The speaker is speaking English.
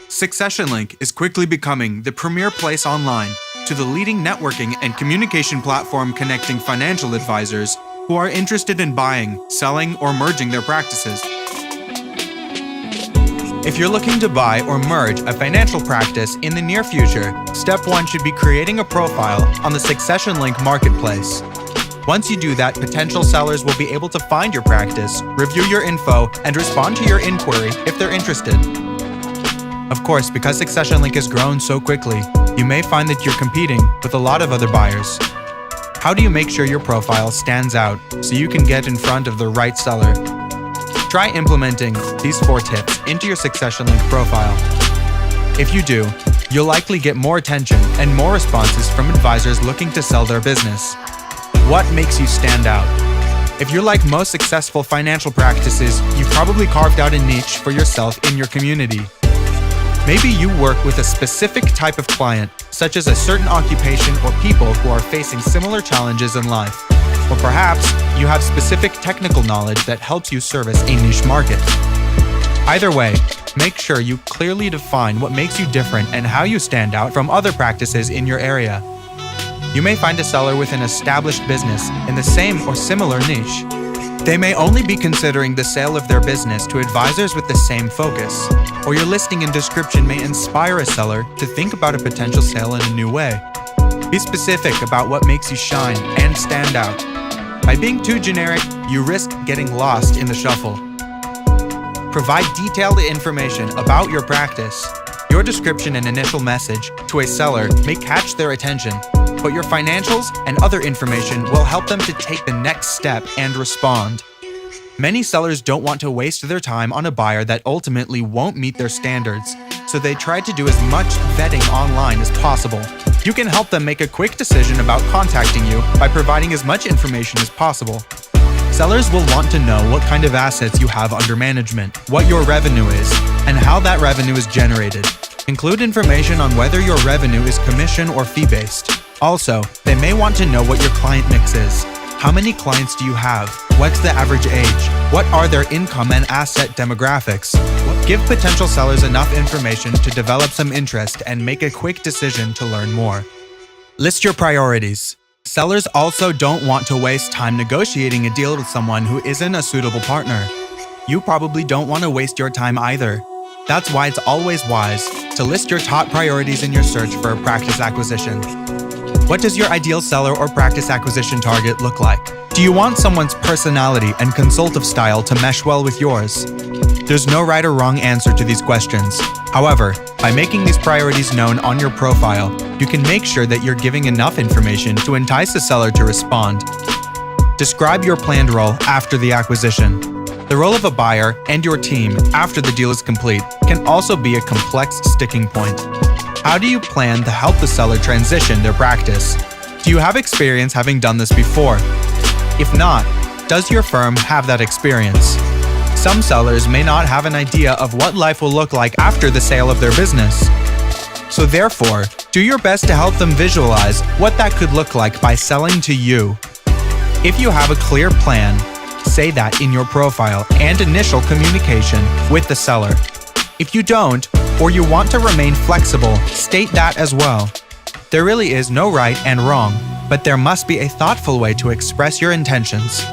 Succession Link is quickly becoming the premier place online to the leading networking and communication platform connecting financial advisors who are interested in buying, selling, or merging their practices. If you're looking to buy or merge a financial practice in the near future, step 1 should be creating a profile on the Succession Link marketplace. Once you do that, potential sellers will be able to find your practice, review your info, and respond to your inquiry if they're interested. Of course, because Succession Link has grown so quickly, you may find that you're competing with a lot of other buyers. How do you make sure your profile stands out so you can get in front of the right seller? Try implementing these 4 tips into your Succession Link profile. If you do, you'll likely get more attention and more responses from advisors looking to sell their business. What makes you stand out? If you're like most successful financial practices, you've probably carved out a niche for yourself in your community. Maybe you work with a specific type of client, such as a certain occupation or people who are facing similar challenges in life. Or perhaps you have specific technical knowledge that helps you service a niche market. Either way, make sure you clearly define what makes you different and how you stand out from other practices in your area. You may find a seller with an established business in the same or similar niche. They may only be considering the sale of their business to advisors with the same focus, or your listing and description may inspire a seller to think about a potential sale in a new way. Be specific about what makes you shine and stand out. By being too generic, you risk getting lost in the shuffle. Provide detailed information about your practice. Your description and initial message to a seller may catch their attention, but your financials and other information will help them to take the next step and respond. Many sellers don't want to waste their time on a buyer that ultimately won't meet their standards, so they try to do as much vetting online as possible. You can help them make a quick decision about contacting you by providing as much information as possible. Sellers will want to know what kind of assets you have under management, what your revenue is, and how that revenue is generated. Include information on whether your revenue is commission or fee-based. Also, they may want to know what your client mix is. How many clients do you have? What's the average age? What are their income and asset demographics? Give potential sellers enough information to develop some interest and make a quick decision to learn more. List your priorities. Sellers also don't want to waste time negotiating a deal with someone who isn't a suitable partner. You probably don't want to waste your time either. That's why it's always wise to list your top priorities in your search for a practice acquisition. What does your ideal seller or practice acquisition target look like? Do you want someone's personality and consultative style to mesh well with yours? There's no right or wrong answer to these questions. However, by making these priorities known on your profile, you can make sure that you're giving enough information to entice the seller to respond. Describe your planned role after the acquisition. The role of a buyer and your team after the deal is complete can also be a complex sticking point. How do you plan to help the seller transition their practice? Do you have experience having done this before? If not, does your firm have that experience? Some sellers may not have an idea of what life will look like after the sale of their business. So therefore, do your best to help them visualize what that could look like by selling to you. If you have a clear plan, say that in your profile and initial communication with the seller. If you don't, or you want to remain flexible, state that as well. There really is no right and wrong, but there must be a thoughtful way to express your intentions.